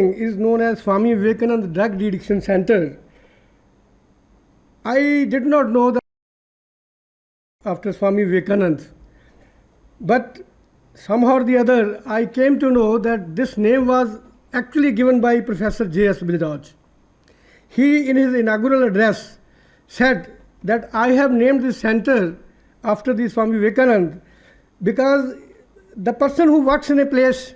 is known as Swami Vivekananda Drug Addiction Center. I did not know that after Swami Vivekananda, but somehow or the other I came to know that this name was actually given by Professor J.S. Bajaj. He, in his inaugural address, said that I have named this center after the Swami Vivekananda because the person who works in a place,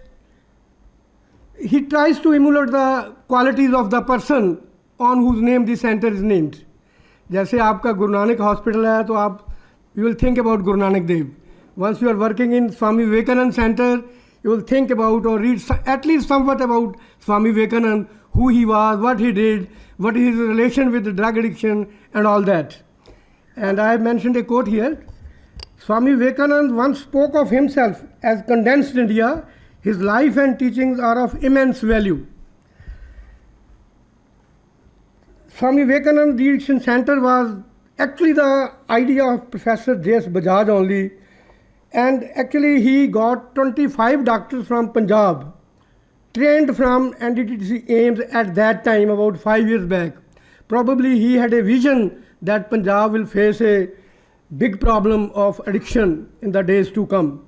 he tries to emulate the qualities of the person on whose name the center is named. जैसे आपका Guru Nanak hospital है तो आप you will think about Guru Nanak Dev. Once you are working in Swami Vivekananda Center, you will think about or read at least somewhat about Swami Vivekananda, who he was, what he did, what is his relation with the drug addiction and all that. And I have mentioned a quote here. Swami Vivekananda once spoke of himself as condensed India. His life and teachings are of immense value. Swami Vivekananda Addiction Center was actually the idea of Professor J.S. Bajaj only, and actually he got 25 doctors from Punjab, trained from NDTC AIMS at that time, about 5 years back. Probably he had a vision that Punjab will face a big problem of addiction in the days to come.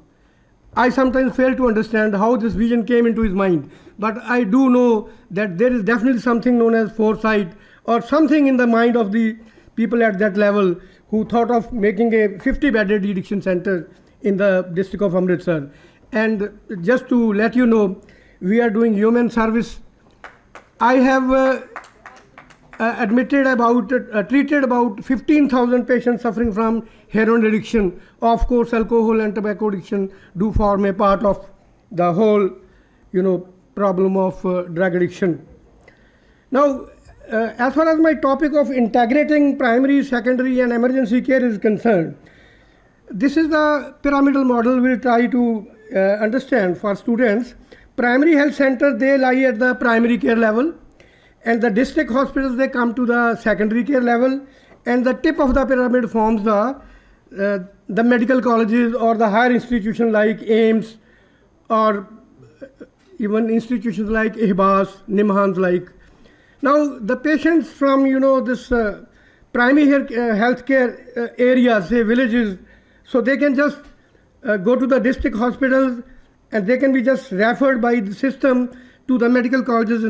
I sometimes fail to understand how this vision came into his mind, but I do know that there is definitely something known as foresight or something in the mind of the people at that level who thought of making a 50-bedded addiction center in the district of Amritsar. And just to let you know, we are doing human service. I have treated about 15,000 patients suffering from heroin addiction. Of course, alcohol and tobacco addiction do form a part of the whole, problem of drug addiction. Now, as far as my topic of integrating primary, secondary and emergency care is concerned, this is the pyramidal model we'll try to understand for students. Primary health centers, they lie at the primary care level, and the district hospitals, they come to the secondary care level, and the tip of the pyramid forms the medical colleges or the higher institutions like AIMS or even institutions like IHBAS, NIMHANS like. Now, the patients from, this primary healthcare areas, say villages, so they can just go to the district hospitals and they can be just referred by the system to the medical colleges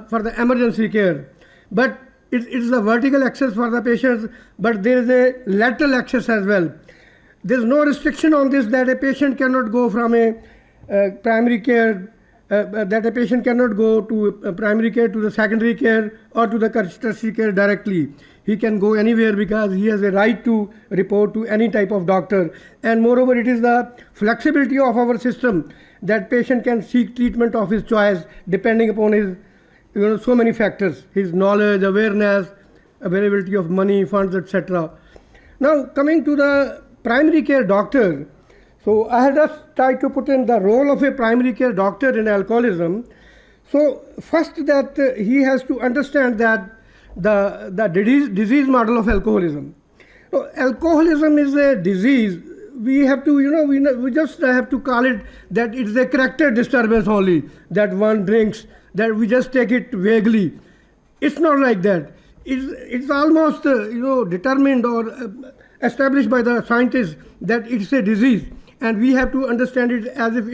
for the emergency care. But it's a vertical access for the patients, but there is a lateral access as well. There is no restriction on this that a patient cannot go from a primary care, that a patient cannot go to primary care to the secondary care or to the tertiary care directly. He can go anywhere because he has a right to report to any type of doctor. And moreover, it is the flexibility of our system that patient can seek treatment of his choice depending upon his, so many factors, his knowledge, awareness, availability of money, funds, etc. Now, coming to the primary care doctor, so I have just tried to put in the role of a primary care doctor in alcoholism. So first that he has to understand that the disease model of alcoholism. So alcoholism is a disease. We have to, we just have to call it that it's a character disturbance only, that one drinks, that we just take it vaguely. It's not like that. It's almost, determined or established by the scientists that it's a disease. And we have to understand it as if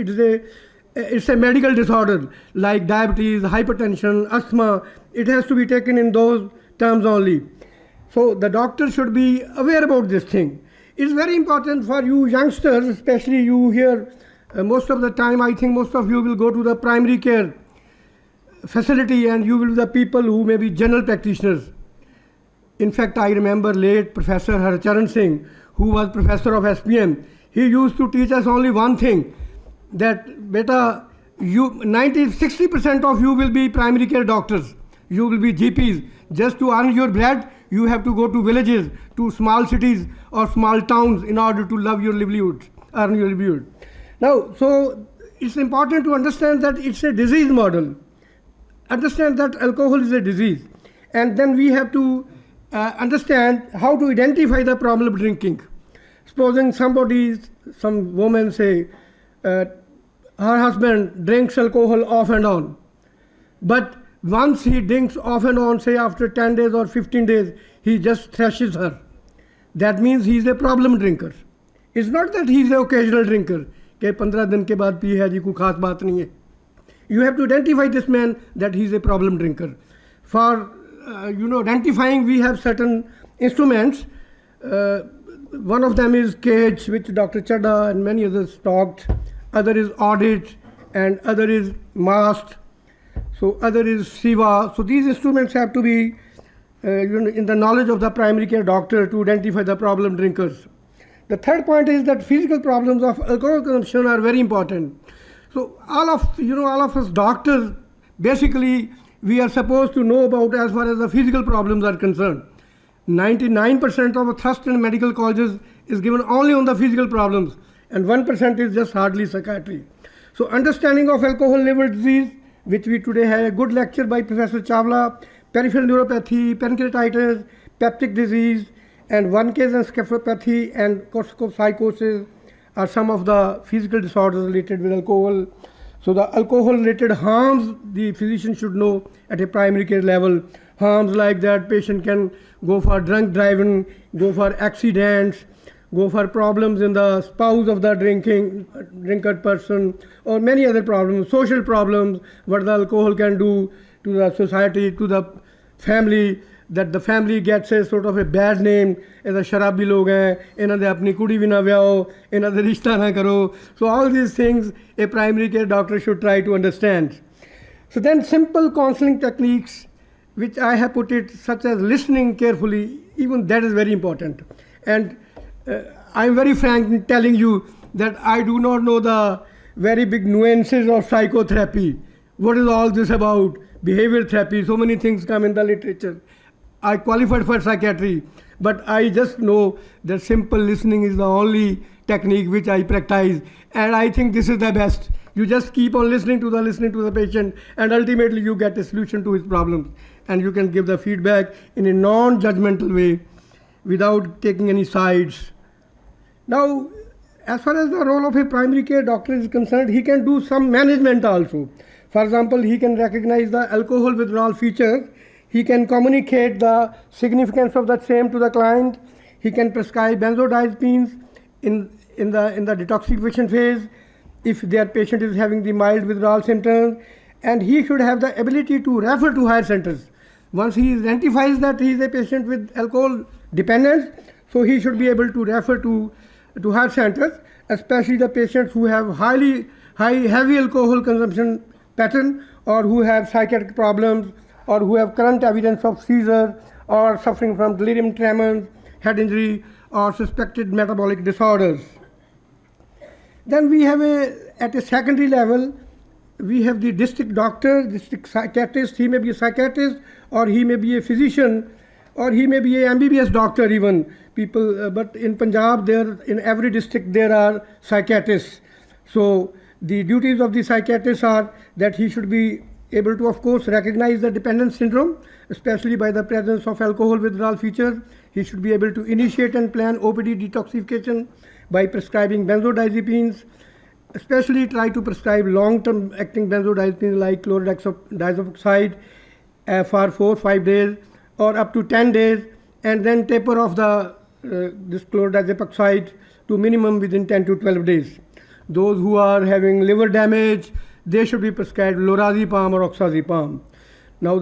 it's a medical disorder like diabetes, hypertension, asthma. It has to be taken in those terms only. So the doctor should be aware about this thing. It's very important for you youngsters, especially you here. Most of the time, I think most of you will go to the primary care facility and you will be the people who may be general practitioners. In fact, I remember late Professor Harcharan Singh, who was professor of SPM. He used to teach us only one thing, that beta, 60% of you will be primary care doctors. You will be GPs. Just to earn your bread, you have to go to villages, to small cities or small towns in order to earn your livelihood. Now, so it's important to understand that it's a disease model. Understand that alcohol is a disease. And then we have to understand how to identify the problem of drinking. Supposing some woman say, her husband drinks alcohol off and on. But once he drinks off and on, say after 10 days or 15 days, he just thrashes her. That means he is a problem drinker. It's not that he is an occasional drinker. कि 15 दिन के बाद P है जी, कोई खास बात नहीं है. You have to identify this man that he is a problem drinker. For identifying, we have certain instruments. One of them is cage, which Dr. Chadha and many others talked. Other is audit, and other is mast. So other is SIVA. So these instruments have to be in the knowledge of the primary care doctor to identify the problem drinkers. The third point is that physical problems of alcohol consumption are very important. So all of us doctors, basically, we are supposed to know about as far as the physical problems are concerned. 99% of the thrust in medical colleges is given only on the physical problems, and 1% is just hardly psychiatry. So understanding of alcohol liver disease, which we today had a good lecture by Professor Chawla, peripheral neuropathy, pancreatitis, peptic disease, and one case encephalopathy and psychosis are some of the physical disorders related with alcohol. So the alcohol-related harms the physician should know at a primary care level. Harms like that patient can go for drunk driving, go for accidents, go for problems in the spouse of the drinker person, or many other problems, social problems, what the alcohol can do to the society, to the family, that the family gets a sort of a bad name as a sharabi log hain, inna de apni kudi bhi na vyao, inna de rishta na karo. So all these things a primary care doctor should try to understand. So then simple counseling techniques, which I have put it, such as listening carefully, even that is very important. And I am very frank in telling you that I do not know the very big nuances of psychotherapy. What is all this about? Behavior therapy, so many things come in the literature. I qualified for psychiatry, but I just know that simple listening is the only technique which I practice, and I think this is the best. You just keep on listening to the patient, and ultimately you get a solution to his problems, and you can give the feedback in a non-judgmental way without taking any sides. Now, as far as the role of a primary care doctor is concerned, he can do some management also. For example, he can recognize the alcohol withdrawal features. He can communicate the significance of the same to the client. He can prescribe benzodiazepines in the detoxification phase if their patient is having the mild withdrawal symptoms. And he should have the ability to refer to higher centers. Once he identifies that he is a patient with alcohol dependence, so he should be able to refer to higher centers, especially the patients who have heavy alcohol consumption pattern, or who have psychiatric problems, or who have current evidence of seizure, or suffering from delirium tremens, head injury, or suspected metabolic disorders. Then we have at a secondary level, we have the district doctor, district psychiatrist. He may be a psychiatrist, or he may be a physician, or he may be a MBBS doctor even. But in Punjab, in every district there are psychiatrists. So the duties of the psychiatrist are that he should be able to, of course, recognize the dependence syndrome, especially by the presence of alcohol withdrawal features. He should be able to initiate and plan OPD detoxification by prescribing benzodiazepines, especially try to prescribe long-term acting benzodiazepines like chlordiazepoxide for 4-5 days or up to 10 days, and then taper off this chlordiazepoxide to minimum within 10 to 12 days. Those who are having liver damage, they should be prescribed lorazepam or oxazepam. Now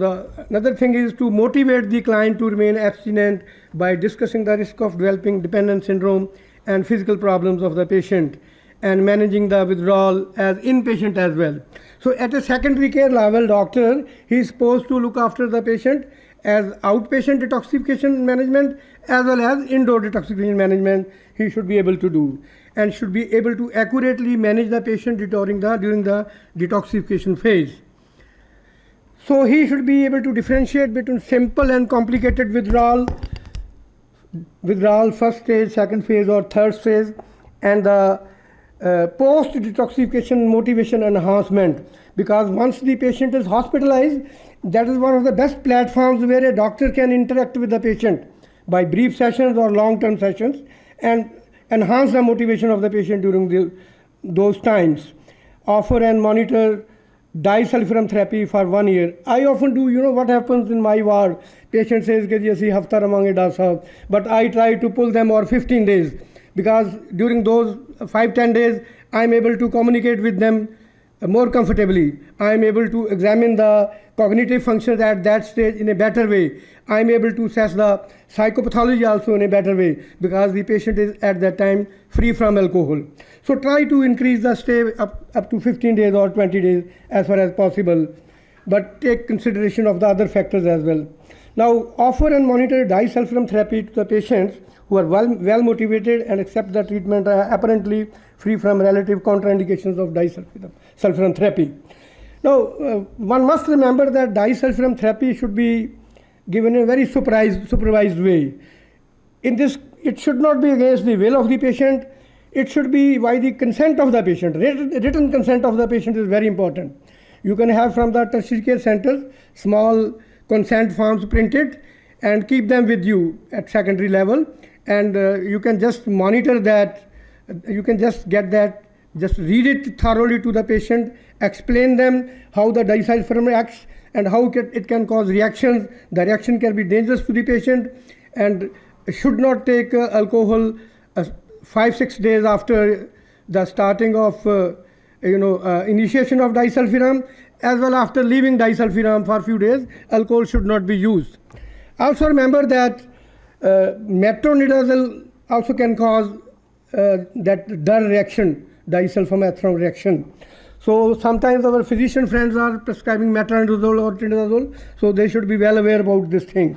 another thing is to motivate the client to remain abstinent by discussing the risk of developing dependence syndrome and physical problems of the patient, and managing the withdrawal as inpatient as well. So at a secondary care level, doctor, he is supposed to look after the patient as outpatient detoxification management as well as indoor detoxification management he should be able to do, and should be able to accurately manage the patient during the detoxification phase. So he should be able to differentiate between simple and complicated withdrawal, first stage, second phase or third phase, and the post-detoxification motivation enhancement, because once the patient is hospitalized, that is one of the best platforms where a doctor can interact with the patient by brief sessions or long-term sessions and enhance the motivation of the patient during those times. Offer and monitor disulfiram therapy for 1 year. I often do, what happens in my ward, patient says कि जी हफ्ता रवांगे doctor साहब, but I try to pull them over 15 days, because during those 5-10 days I am able to communicate with them more comfortably. I am able to examine the cognitive functions at that stage in a better way. I am able to assess the psychopathology also in a better way, because the patient is at that time free from alcohol. So try to increase the stay up to 15 days or 20 days as far as possible, but take consideration of the other factors as well. Now, offer and monitor disulfiram therapy to the patients who are well motivated and accept the treatment, apparently free from relative contraindications of disulfiram therapy. Now, one must remember that disulfiram therapy should be given in a very supervised way. In this, it should not be against the will of the patient. It should be by the consent of the patient. Written consent of the patient is very important. You can have from the tertiary care centers small consent forms printed and keep them with you at secondary level, and you can just monitor that. You can just get that, just read it thoroughly to the patient, explain them how the disulfiram acts and how it can cause reactions. The reaction can be dangerous to the patient and should not take alcohol 5-6 days after the starting of initiation of disulfiram, as well after leaving disulfiram for a few days. Alcohol should not be used. Also remember that metronidazole also can cause that DAR reaction, disulfiram reaction. So sometimes our physician friends are prescribing metronidazole or tindazole, so they should be well aware about this thing.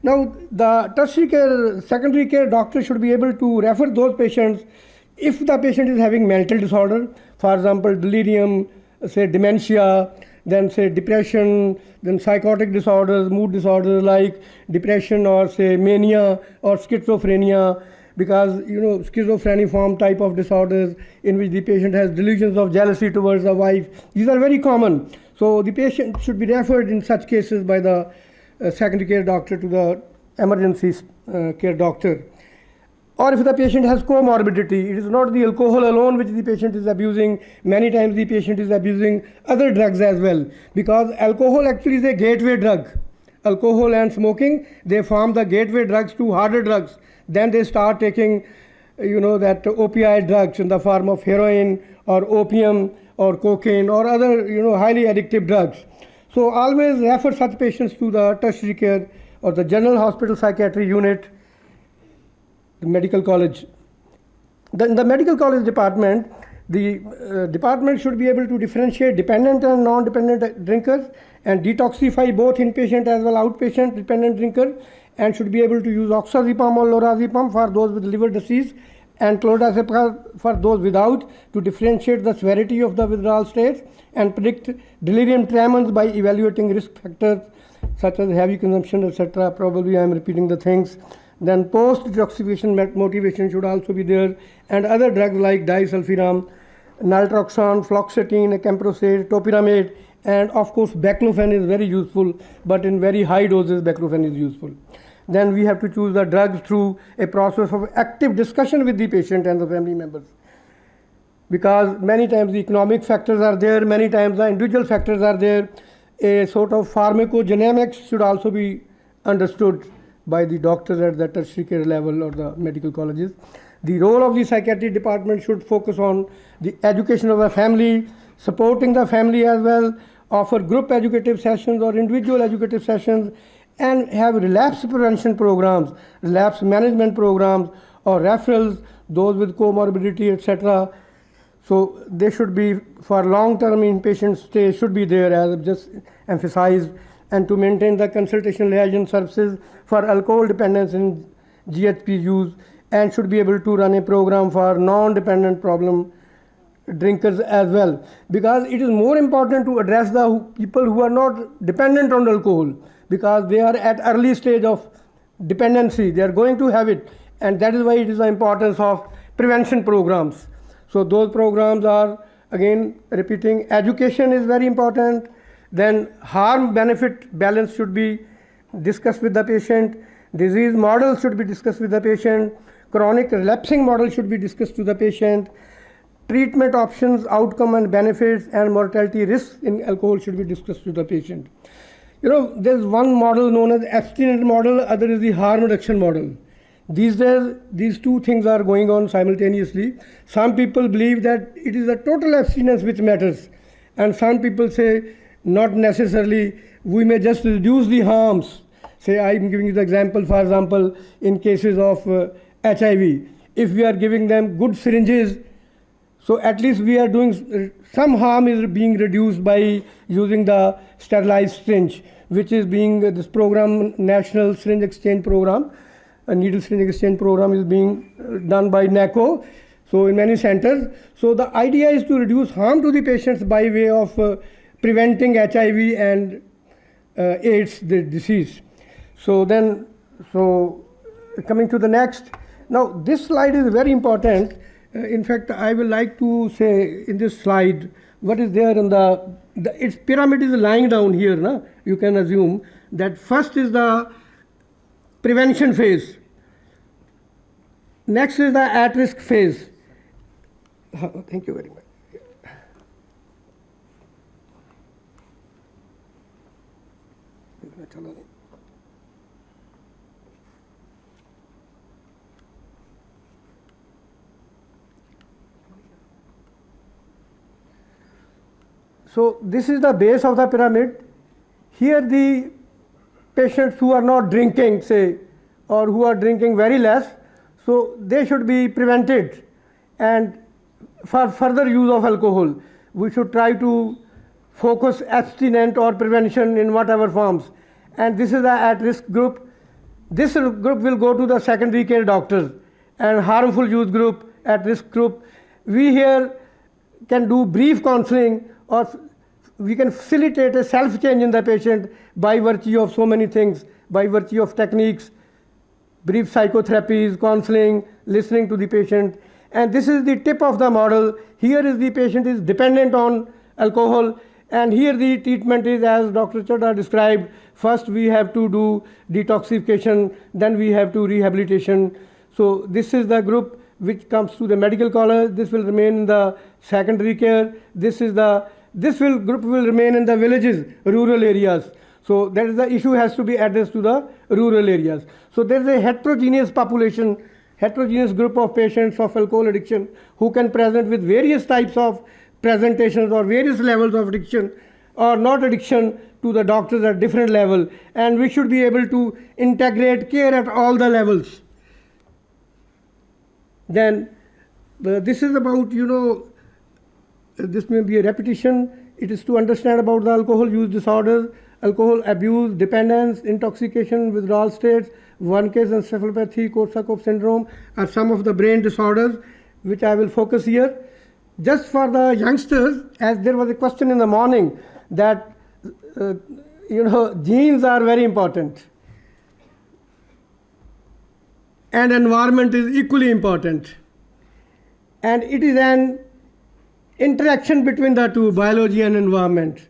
Now, the tertiary care, secondary care doctor should be able to refer those patients if the patient is having mental disorder, for example, delirium, say dementia, then say depression, then psychotic disorders, mood disorders like depression or say mania or schizophrenia, because schizophreniform type of disorders in which the patient has delusions of jealousy towards the wife. These are very common. So the patient should be referred in such cases by the secondary care doctor to the emergency care doctor. Or if the patient has comorbidity, it is not the alcohol alone which the patient is abusing. Many times the patient is abusing other drugs as well, because alcohol actually is a gateway drug. Alcohol and smoking, they form the gateway drugs to harder drugs. Then they start taking, that opioid drugs in the form of heroin or opium or cocaine or other, highly addictive drugs. So always refer such patients to the tertiary care or the general hospital psychiatry unit, the medical college. In the medical college department, the department should be able to differentiate dependent and non-dependent drinkers and detoxify both inpatient as well outpatient dependent drinkers, and should be able to use oxazepam or lorazepam for those with liver disease and clonazepam for those without, to differentiate the severity of the withdrawal states and predict delirium tremens by evaluating risk factors such as heavy consumption, etc. Probably I am repeating the things. Then post-detoxification motivation should also be there, and other drugs like disulfiram, naltrexone, fluoxetine, acamprosate, topiramate, and of course baclofen is very useful, but in very high doses baclofen is useful. Then we have to choose the drugs through a process of active discussion with the patient and the family members, because many times the economic factors are there, many times the individual factors are there. A sort of pharmacodynamics should also be understood by the doctors at the tertiary care level or the medical colleges. The role of the psychiatry department should focus on the education of the family, supporting the family as well, offer group educative sessions or individual educative sessions, and have relapse prevention programs, relapse management programs, or referrals, those with comorbidity, etc. So they should be for long-term inpatient stay should be there, as I've just emphasized, and to maintain the consultation liaison services for alcohol dependence in GHP use, and should be able to run a program for non-dependent problem drinkers as well, because it is more important to address the people who are not dependent on alcohol, because they are at early stage of dependency, they are going to have it, and that is why it is the importance of prevention programs. So those programs are, again repeating, education is very important, then harm benefit balance should be discussed with the patient, disease models should be discussed with the patient, chronic relapsing model should be discussed to the patient, treatment options, outcome and benefits, and mortality risks in alcohol should be discussed with the patient. There's one model known as abstinence model, other is the harm reduction model. These days, these two things are going on simultaneously. Some people believe that it is the total abstinence which matters, and some people say not necessarily, we may just reduce the harms. Say, I'm giving you the example, for example, in cases of HIV, if we are giving them good syringes, so at least we are doing some harm is being reduced by using the sterilized syringe, which is being this program, National Syringe Exchange Program, a needle syringe exchange program is being done by NACO, so in many centers. So the idea is to reduce harm to the patients by way of preventing HIV and AIDS, the disease. So coming to the next, now this slide is very important. In fact, I will like to say in this slide, what is there in its pyramid is lying down here. Na? You can assume that first is the prevention phase. Next is the at-risk phase. Thank you very much. So this is the base of the pyramid. Here the patients who are not drinking, say, or who are drinking very less, so they should be prevented. And for further use of alcohol, we should try to focus abstinence or prevention in whatever forms. And this is the at-risk group. This group will go to the secondary care doctors, and harmful use group, at-risk group. We here can do brief counseling, or we can facilitate a self-change in the patient by virtue of so many things, by virtue of techniques, brief psychotherapies, counseling, listening to the patient. And this is the tip of the model. Here is the patient is dependent on alcohol, and here the treatment is as Dr. Chadha described. First we have to do detoxification, then we have to rehabilitation. So this is the group which comes to the medical college. This will remain in the secondary care. Group will remain in the villages, rural areas. So that is the issue has to be addressed to the rural areas. So there is a heterogeneous population, heterogeneous group of patients of alcohol addiction who can present with various types of presentations or various levels of addiction or not addiction to the doctors at different level. And we should be able to integrate care at all the levels. Then this is about, this may be a repetition. It is to understand about the alcohol use disorders, alcohol abuse, dependence, intoxication, withdrawal states, one case encephalopathy, Korsakoff syndrome are some of the brain disorders which I will focus here. Just for the youngsters, as there was a question in the morning that, genes are very important. And environment is equally important. And it is an interaction between the two, biology and environment.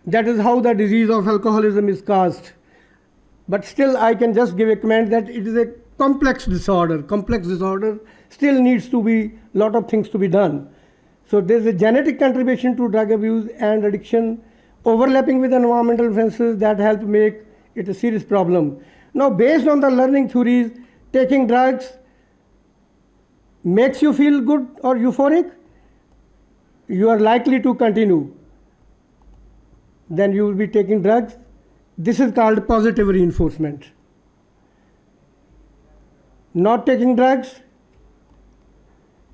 That is how the disease of alcoholism is caused. But still I can just give a comment that it is a complex disorder. Complex disorder still needs to be, lot of things to be done. So there is a genetic contribution to drug abuse and addiction, overlapping with environmental influences that help make it a serious problem. Now based on the learning theories, taking drugs makes you feel good or euphoric, you are likely to continue. Then you will be taking drugs. This is called positive reinforcement. Not taking drugs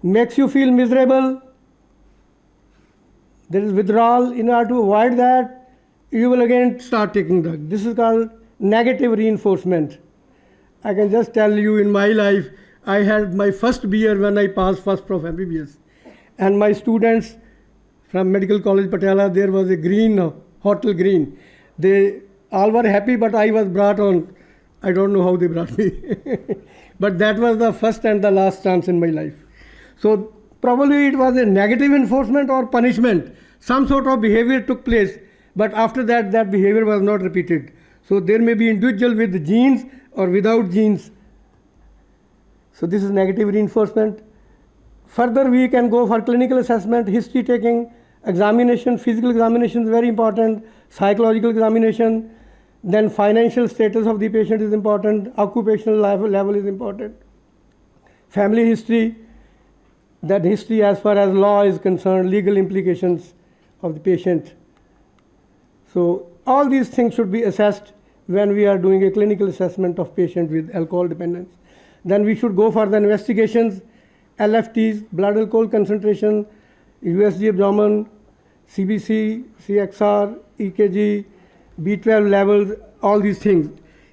makes you feel miserable. There is withdrawal. In order to avoid that, you will again start taking drugs. This is called negative reinforcement. I can just tell you in my life, I had my first beer when I passed first prof MBBS. And my students from Medical College Patiala, there was a green, hotel green. They all were happy, but I was brought on. I don't know how they brought me. But that was the first and the last chance in my life. So probably it was a negative enforcement or punishment. Some sort of behavior took place, but after that, that behavior was not repeated. So there may be individual with genes or without genes. So this is negative reinforcement. Further, we can go for clinical assessment, history taking, examination, physical examination is very important, psychological examination, then financial status of the patient is important, occupational level is important, family history, that history as far as law is concerned, legal implications of the patient. So all these things should be assessed when we are doing a clinical assessment of patient with alcohol dependence. Then we should go for the investigations, LFTs, blood alcohol concentration, USG abdomen, CBC, CXR, EKG, B12 levels, all these things.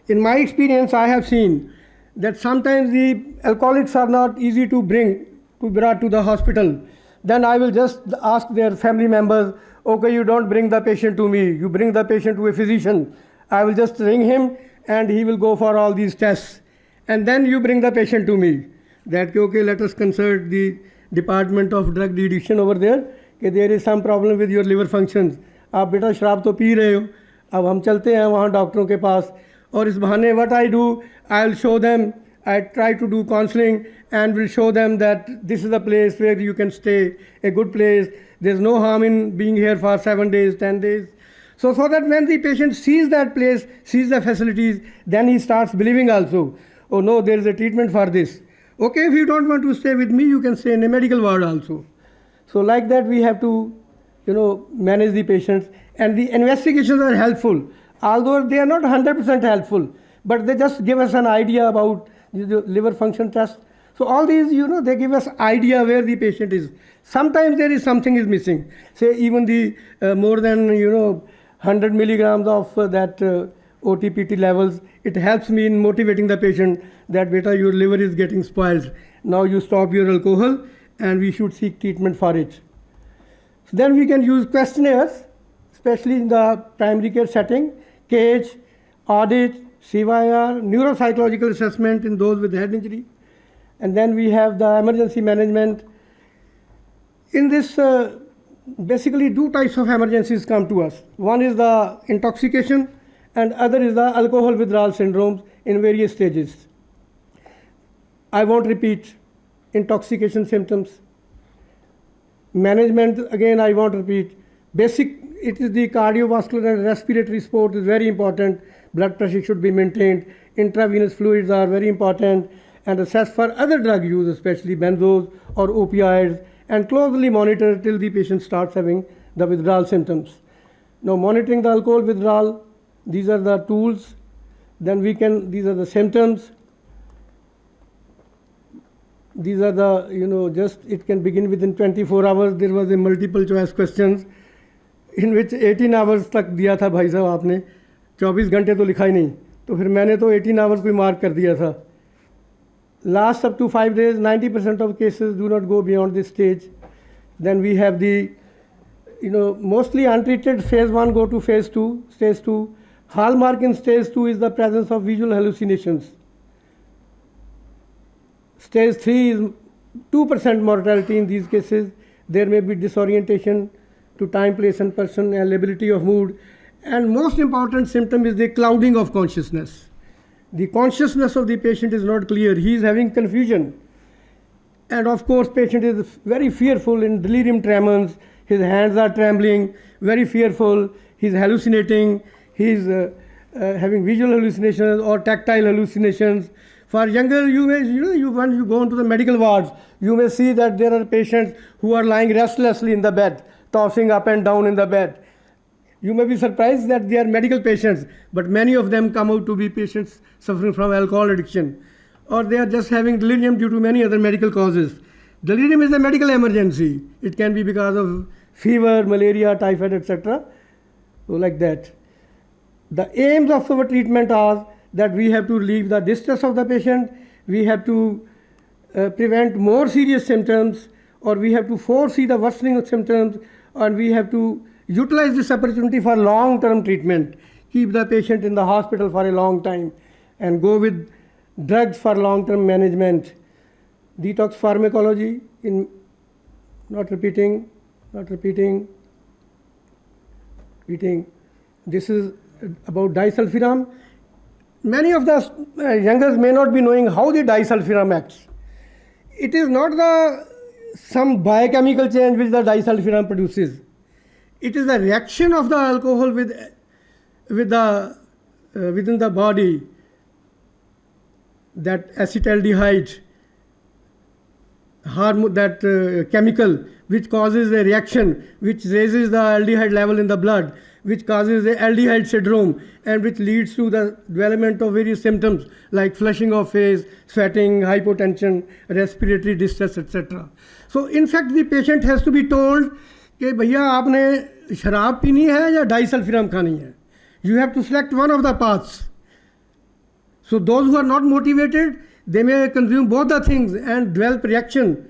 In my experience, I have seen that sometimes the alcoholics are not easy to bring, to be brought to the hospital. Then I will just ask their family members, okay, you don't bring the patient to me, you bring the patient to a physician. I will just ring him and he will go for all these tests. And then you bring the patient to me. That, okay, let us consult the Department of Drug Addiction over there, that there is some problem with your liver functions. आप बेटा शराब तो P रहे हो, अब हम चलते हैं वहाँ डॉक्टरों के पास. और इस बहाने what I do, I'll show them, I try to do counseling and will show them that this is a place where you can stay, a good place. There's no harm in being here for 7 days, 10 days. So that when the patient sees that place, sees the facilities, then he starts believing also, oh no, there is a treatment for this. Okay, if you don't want to stay with me, you can stay in a medical ward also. So like that we have to, manage the patients. And the investigations are helpful, although they are not 100% helpful, but they just give us an idea about the liver function test. So all these, they give us idea where the patient is. Sometimes there is something is missing. Say even the more than, 100 milligrams of that OTPT levels, it helps me in motivating the patient that beta, your liver is getting spoiled. Now you stop your alcohol and we should seek treatment for it. So then we can use questionnaires, especially in the primary care setting, CAGE, audit, CYR, neuropsychological assessment in those with head injury. And then we have the emergency management. In this, basically two types of emergencies come to us. One is the intoxication and other is the alcohol withdrawal syndromes in various stages. I won't repeat intoxication symptoms. Management, again, I won't repeat. Basic, it is the cardiovascular and respiratory support is very important. Blood pressure should be maintained. Intravenous fluids are very important. And assess for other drug use, especially benzos or opioids, and closely monitor till the patient starts having the withdrawal symptoms. Now, monitoring the alcohol withdrawal, these are the tools. Then these are the symptoms. These are the, it can begin within 24 hours. There was a multiple choice questions in which 18 hours तक दिया था भाई साहब आपने, 24 घंटे तो लिखा ही नहीं, तो फिर मैंने तो 18 hours कोई मार्क कर दिया था. Last up to 5 days, 90% of cases do not go beyond this stage. Then we have the, mostly untreated phase 1 go to phase 2, stage 2. Hallmark in stage 2 is the presence of visual hallucinations. Stage 3 is 2% mortality in these cases. There may be disorientation to time, place and person, and lability of mood. And most important symptom is the clouding of consciousness. The consciousness of the patient is not clear. He is having confusion. And of course, patient is very fearful in delirium tremens. His hands are trembling, very fearful. He's hallucinating. He's having visual hallucinations or tactile hallucinations. For younger, you may, when you go into the medical wards, you may see that there are patients who are lying restlessly in the bed, tossing up and down in the bed. You may be surprised that they are medical patients, but many of them come out to be patients suffering from alcohol addiction, or they are just having delirium due to many other medical causes. Delirium is a medical emergency. It can be because of fever, malaria, typhoid, etc. So like that. The aims of our treatment are that we have to relieve the distress of the patient, we have to prevent more serious symptoms, or we have to foresee the worsening of symptoms, and we have to utilize this opportunity for long-term treatment, keep the patient in the hospital for a long time, and go with drugs for long-term management. Detox pharmacology, not repeating. This is about disulfiram. Many of the youngers may not be knowing how the disulfiram acts. It is not the some biochemical change which the disulfiram produces. It is a reaction of the alcohol within the body, that acetaldehyde hormone, that chemical which causes a reaction which raises the aldehyde level in the blood, which causes the aldehyde syndrome, and which leads to the development of various symptoms like flushing of face, sweating, hypotension, respiratory distress, etc. So in fact the patient has to be told कि भैया आपने शराब पीनी है या disulfiram खानी है. You have to select one of the paths. So those who are not motivated, they may consume both the things and develop reaction,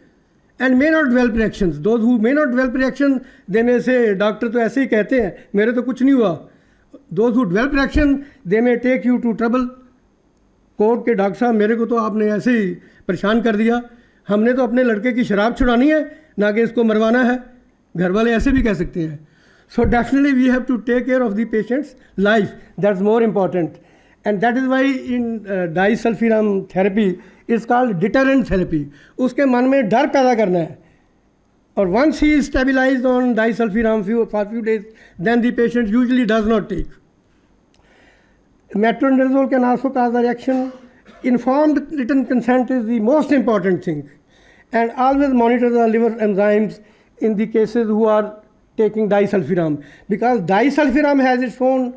and may not develop reactions. Those who may not develop reaction, they may say doctor तो ऐसे ही कहते हैं, मेरे तो कुछ नहीं हुआ. Those who develop reaction, they may take you to trouble. Court के डॉक्टर साहब मेरे को तो आपने ऐसे ही परेशान कर दिया, हमने तो अपने लड़के की शराब छुड़ानी है ना कि इसको मरवाना है. घर वाले ऐसे भी कह सकते हैं. So definitely we have to take care of the patient's life. That's more important. And that is why in disulfiram therapy is called deterrent therapy. उसके मन में डर पैदा करना है. Or once he is stabilized on disulfiram for few days, then the patient usually does not take. Metronidazole can also cause a reaction. Informed written consent is the most important thing. And always monitor the liver enzymes in the cases who are taking disulfiram, because disulfiram has its own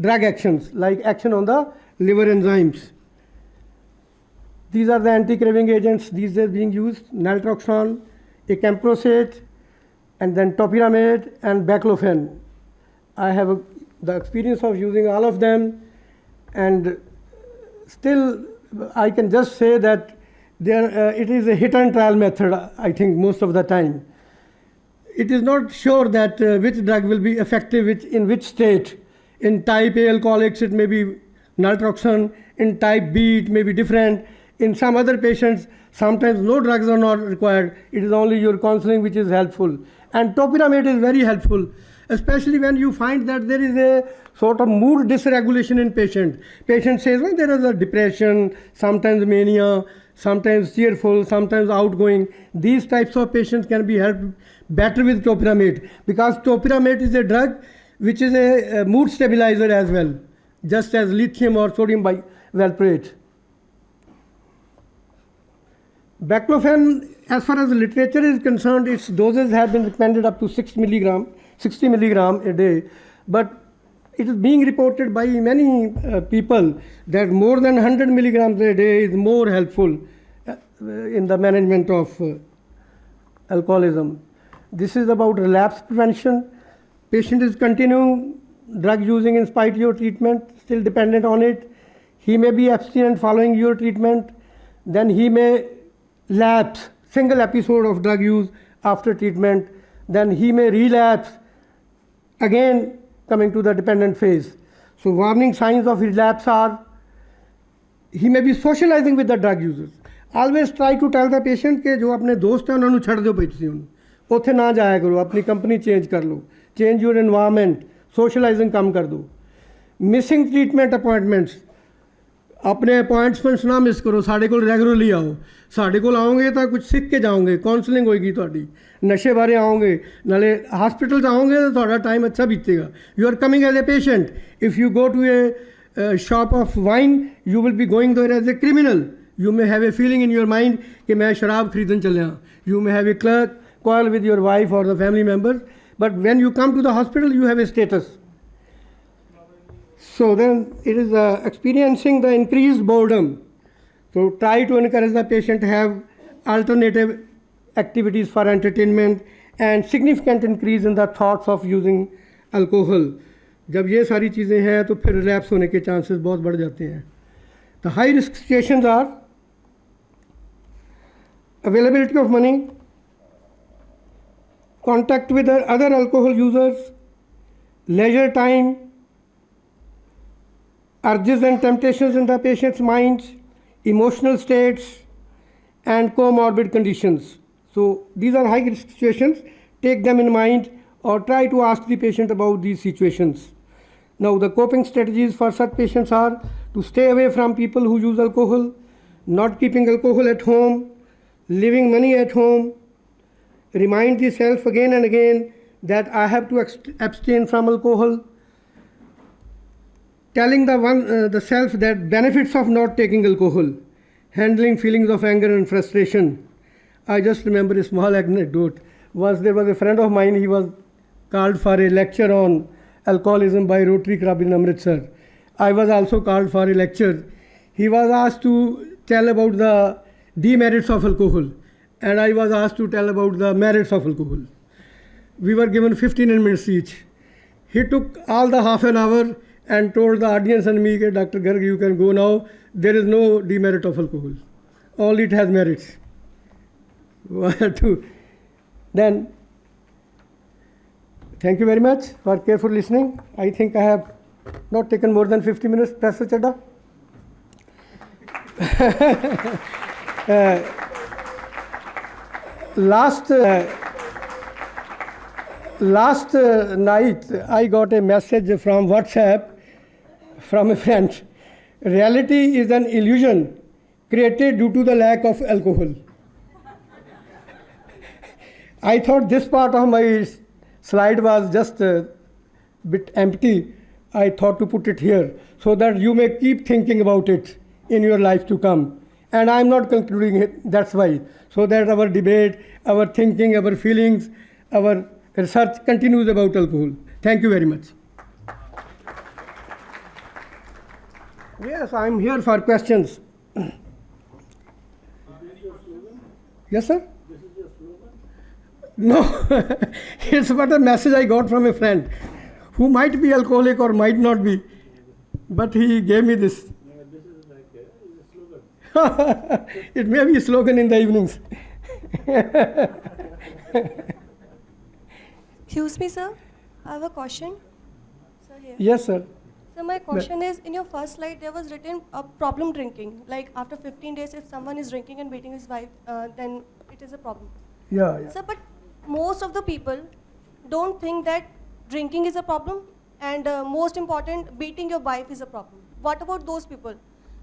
drug actions, like action on the liver enzymes. These are the anti-craving agents these days being used: naltrexone, acamprosate, and then topiramate and baclofen. I have the experience of using all of them, and still I can just say that it is a hit and trial method, I think, most of the time. It is not sure that which drug will be effective in which state. In type A alcoholics, it may be naltrexone. In type B, it may be different. In some other patients, sometimes no drugs are not required. It is only your counseling which is helpful. And topiramate is very helpful, especially when you find that there is a sort of mood dysregulation in patient. Patient says, well, there is a depression, sometimes mania, sometimes cheerful, sometimes outgoing. These types of patients can be helped better with topiramate, because topiramate is a drug which is a mood stabilizer as well, just as lithium or sodium valproate. Baclofen, as far as the literature is concerned, its doses have been recommended up to 60 milligram a day, but it is being reported by many people that more than 100 milligrams a day is more helpful in the management of alcoholism. This is about relapse prevention. Patient is continuing drug using in spite of your treatment, still dependent on it. He may be abstinent following your treatment. Then he may lapse, single episode of drug use after treatment. Then he may relapse, again coming to the dependent phase. So warning signs of relapse are, he may be socializing with the drug users. Always try to tell the patient कि जो अपने दोस्त हैं उन्होंने छड़ दो भाई तुसीं उन्हें उत्थे ना जाया करो, अपनी कंपनी चेंज कर लो, चेंज योर एनवायरनमेंट, सोशलाइजिंग कम कर दो. मिसिंग ट्रीटमेंट अपॉइंटमेंट्स, अपने अपॉइंटमेंट्स ना मिस करो, साढ़े कोल रेगुलरली आओ. साढ़े कोल आओगे तो कुछ सीख के जाओगे, काउंसलिंग होएगी ਤੁਹਾਡੀ. नशे बारे आओगे नाले हॉस्पिटल आओगे तो ਤੁਹਾਡਾ टाइम अच्छा बीतेगा. You are coming as a patient. If you go to a shop of wine, you will be going there as a criminal. You may have a feeling in your mind कि मैं शराब खरीदने चले हाँ. You may have a quarrel with your wife or the family members, but when you come to the hospital, you have a status. So then it is experiencing the increased boredom. So try to encourage the patient to have alternative activities for entertainment and significant increase in the thoughts of using alcohol. जब ये सारी चीज़ें हैं तो फिर relapse होने के chances बहुत बढ़ जाते हैं. The high risk situations are availability of money, contact with other alcohol users, leisure time, urges and temptations in the patient's minds, emotional states, and comorbid conditions. So these are high risk situations. Take them in mind or try to ask the patient about these situations. Now the coping strategies for such patients are to stay away from people who use alcohol, not keeping alcohol at home, leaving money at home, remind the self again and again that I have to abstain from alcohol, telling the self that benefits of not taking alcohol, handling feelings of anger and frustration. I just remember a small anecdote. Once there was a friend of mine, he was called for a lecture on alcoholism by Rotary Club in Amritsar. I was also called for a lecture. He was asked to tell about the demerits of alcohol, and I was asked to tell about the merits of alcohol. We were given 15 minutes each. He took all the half an hour and told the audience and me, Dr. Garg, you can go now. There is no demerit of alcohol. Only it has merits. Then, thank you very much for careful listening. I think I have not taken more than 50 minutes, Professor Chadha. Last night, I got a message from WhatsApp from a friend. Reality is an illusion created due to the lack of alcohol. I thought this part of my slide was just a bit empty. I thought to put it here so that you may keep thinking about it in your life to come. And I'm not concluding it, that's why. So that our debate, our thinking, our feelings, our research continues about alcohol. Thank you very much. Yes, I'm here for questions. Yes, sir? This is your slogan? No, it's but a message I got from a friend who might be alcoholic or might not be, but he gave me this. No, this is like a slogan. It may be a slogan in the evenings. Excuse me, sir. I have a question. Sir, here. Yes, sir. So my question is, in your first slide, there was written problem drinking. Like after 15 days, if someone is drinking and beating his wife, then it is a problem. Yeah. Sir, but most of the people don't think that drinking is a problem, and most important, beating your wife is a problem. What about those people?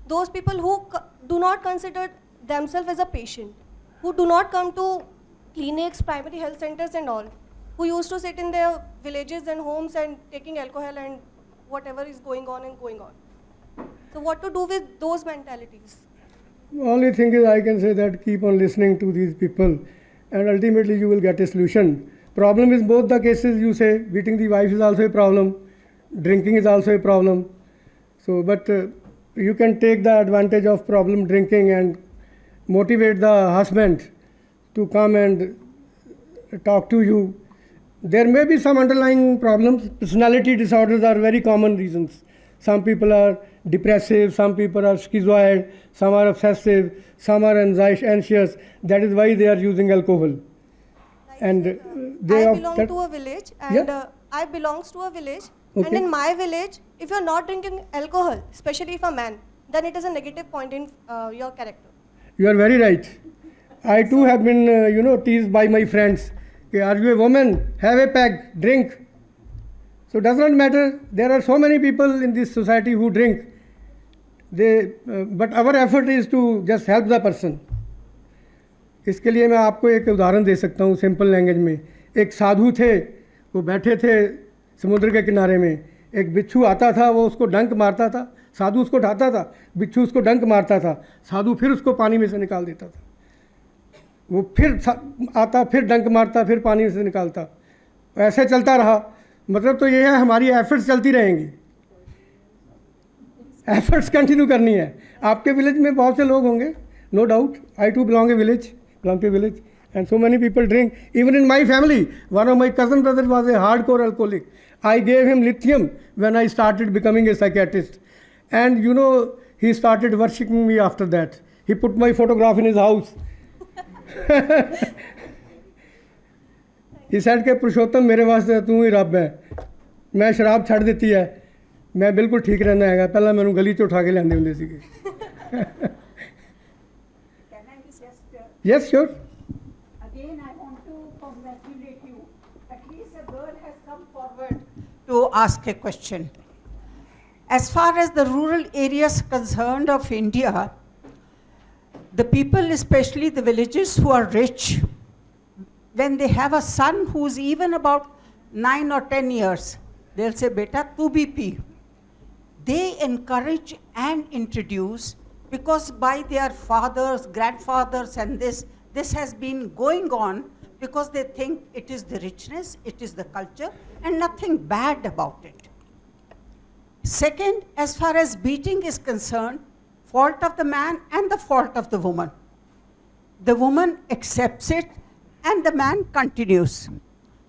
Those people who do not consider themselves as a patient, who do not come to clinics, primary health centers and all, who used to sit in their villages and homes and taking alcohol and whatever is going on. So what to do with those mentalities? Only thing is I can say that keep on listening to these people and ultimately you will get a solution. Problem is both the cases you say, beating the wife is also a problem, drinking is also a problem. So, but you can take the advantage of problem drinking and motivate the husband to come and talk to you. There may be some underlying problems. Personality disorders are very common reasons. Some people are depressive, some people are schizoid, some are obsessive, some are anxious. That is why they are using alcohol. Like And I belong to a village, and I belongs to a village. Okay. And in my village, if you're not drinking alcohol, especially if a man, then it is a negative point in your character. You are very right. I too have been, teased by my friends. Are you a woman? Have a peg, drink. So it does not matter. There are so many people in this society who drink. But our effort is to just help the person. इसके लिए मैं आपको एक उदाहरण दे सकता हूँ simple language में. एक साधु थे, वो बैठे थे समुद्र के किनारे में. एक बिच्छू आता था, वो उसको डंक मारता था. साधु उसको उठाता था, बिच्छू उसको डंक मारता था. साधु फिर उसको पानी में से निकाल देता था. वो फिर आता, फिर डंक मारता, फिर पानी से निकालता. ऐसे चलता रहा. मतलब तो ये है, हमारी एफर्ट्स चलती रहेंगी. एफर्ट्स कंटिन्यू करनी है. आपके विलेज में बहुत से लोग होंगे, no doubt. I too belong to village and so many people drink. Even in my family, one of my cousin brothers was a hardcore alcoholic. I gave him lithium when I started becoming a psychiatrist. And he started worshipping me after that. He put my photograph in his house. He said कि पुरुषोत्तम मेरे वास्ते तू ही रब है. मैं शराब छड़ देती है, मैं बिल्कुल ठीक रहना है. पहला मैंने गली चो उठा के लेंदे हुंदे सीगे. Yes, sure. Again, I want to congratulate you. At least a girl has come forward to ask a question. As far as the rural areas concerned of India, the people, especially the villages who are rich, when they have a son who's even about 9 or 10 years, they'll say, Beta, tu bhi pee. They encourage and introduce, because by their fathers, grandfathers, and this has been going on, because they think it is the richness, it is the culture, and nothing bad about it. Second, as far as beating is concerned, fault of the man and the fault of the woman. The woman accepts it and the man continues.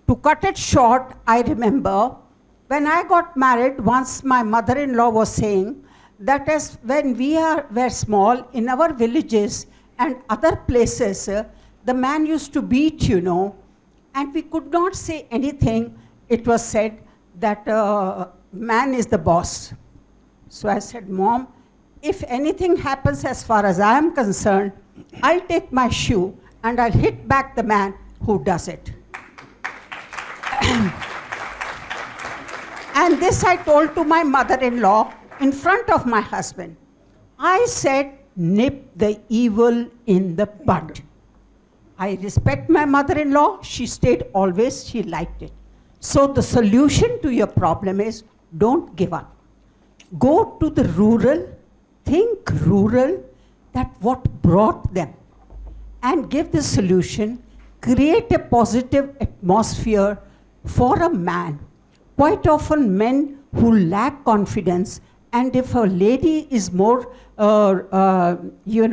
To cut it short, I remember when I got married, once my mother-in-law was saying that as when we were small, in our villages and other places, the man used to beat, and we could not say anything. It was said that man is the boss. So I said, Mom, if anything happens as far as I am concerned, I'll take my shoe and I'll hit back the man who does it. And this I told to my mother-in-law in front of my husband. I said, nip the evil in the bud. I respect my mother-in-law. She stayed always, she liked it. So the solution to your problem is, don't give up. Go to the rural, think rural, that what brought them, and give the solution, create a positive atmosphere for a man. Quite often men who lack confidence, and if a lady is more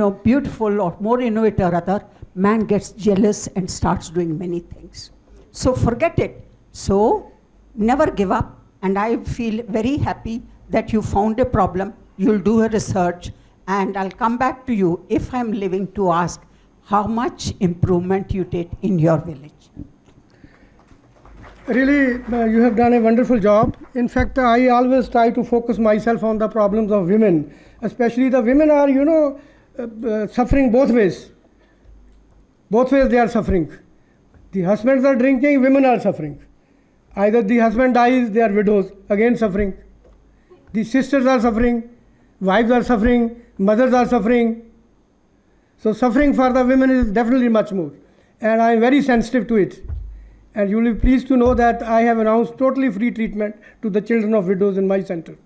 beautiful or more innovative or other, man gets jealous and starts doing many things. So forget it. So never give up, and I feel very happy that you found a problem. You'll do a research, and I'll come back to you if I'm living to ask how much improvement you did in your village. Really, you have done a wonderful job. In fact, I always try to focus myself on the problems of women. Especially the women are, suffering both ways. Both ways they are suffering. The husbands are drinking, women are suffering. Either the husband dies, they are widows, again suffering. The sisters are suffering, wives are suffering, mothers are suffering. So suffering for the women is definitely much more. And I am very sensitive to it. And you will be pleased to know that I have announced totally free treatment to the children of widows in my center.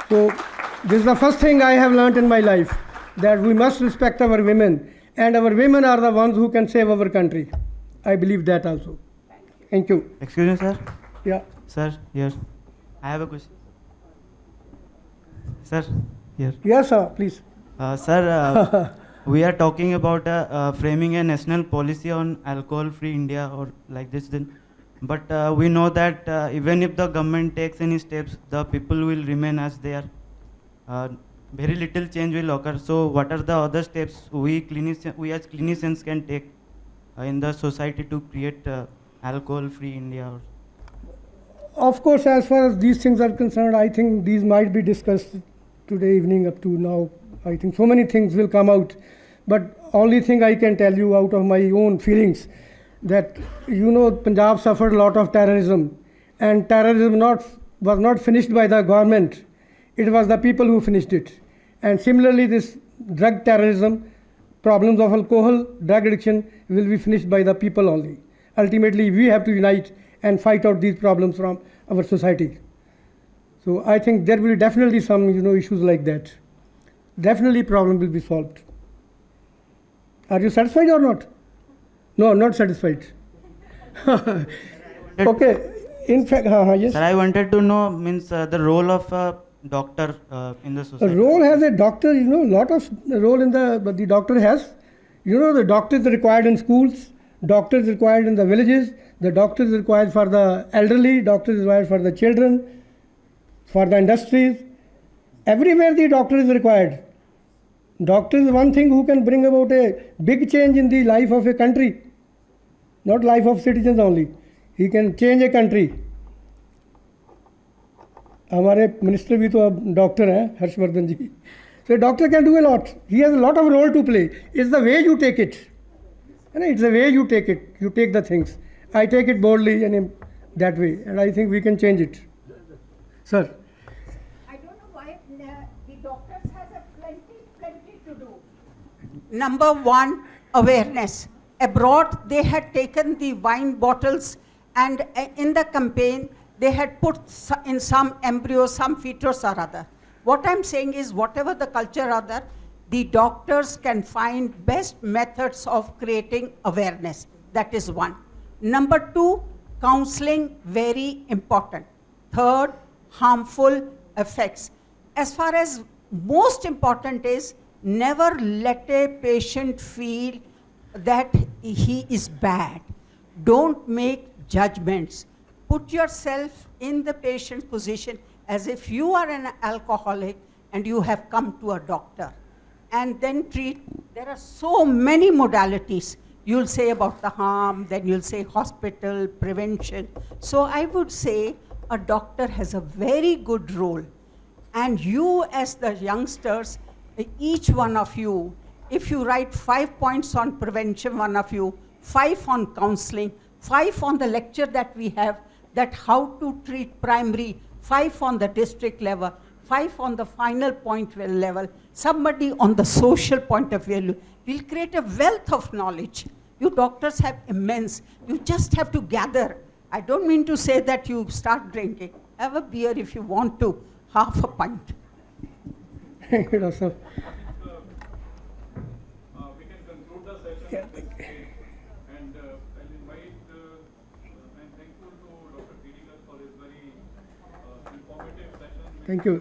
So this is the first thing I have learnt in my life, that we must respect our women. And our women are the ones who can save our country. I believe that also. Thank you. Excuse me, sir. Yeah. Sir, here. I have a question. Sir, here. Yes, sir, please. Sir, we are talking about framing a national policy on alcohol-free India or like this then. But we know that even if the government takes any steps, the people will remain as they are. Very little change will occur. So what are the other steps we as clinicians can take in the society to create alcohol-free India? Of course, as far as these things are concerned, I think these might be discussed today evening up to now. I think so many things will come out. But only thing I can tell you out of my own feelings, that Punjab suffered a lot of terrorism, and terrorism was not finished by the government. It was the people who finished it. And similarly, this drug terrorism, problems of alcohol, drug addiction will be finished by the people only. Ultimately, we have to unite and fight out these problems from our society. So I think there will be definitely some issues like that. Definitely problem will be solved. Are you satisfied or not? No, not satisfied. Okay. In fact, yes. Sir, I wanted to know the role of a doctor in the society. A role has a doctor, lot of role in the doctor has. The doctor is required in schools, doctors required in the villages, the doctor is required for the elderly, doctor is required for the children, for the industries. Everywhere the doctor is required. Doctor is one thing who can bring about a big change in the life of a country, not life of citizens only. He can change a country. हमारे minister भी तो अब doctor हैं हर्षवर्धन जी. So a doctor can do a lot. He has a lot of role to play. It's the way you take it. It's the way you take it. You take the things. I take it boldly and in that way, and I think we can change it. Sir. I don't know why the doctors has a plenty to do. Number one, awareness. abroad, they had taken the wine bottles, and in the campaign, they had put in some embryos, some fetus or other. What I'm saying is, whatever the culture or other, the doctors can find best methods of creating awareness. That is one. Number two, counseling, very important. Third, harmful effects. As far as most important is, never let a patient feel that he is bad. Don't make judgments. Put yourself in the patient's position as if you are an alcoholic and you have come to a doctor. And then treat. There are so many modalities. You'll say about the harm, then you'll say hospital, prevention. So I would say a doctor has a very good role. And you as the youngsters, each one of you, if you write 5 points on prevention, one of you, 5 on counseling, 5 on the lecture that we have, that how to treat primary, 5 on the district level, 5 on the final point level, somebody on the social point of view, will create a wealth of knowledge. You doctors have immense. You just have to gather. I don't mean to say that you start drinking. Have a beer if you want to, half a pint. Thank you, Doctor. We can conclude the session at this stage. And I'll invite, I'm thankful to Dr. P D Garg for his very informative session. Thank you.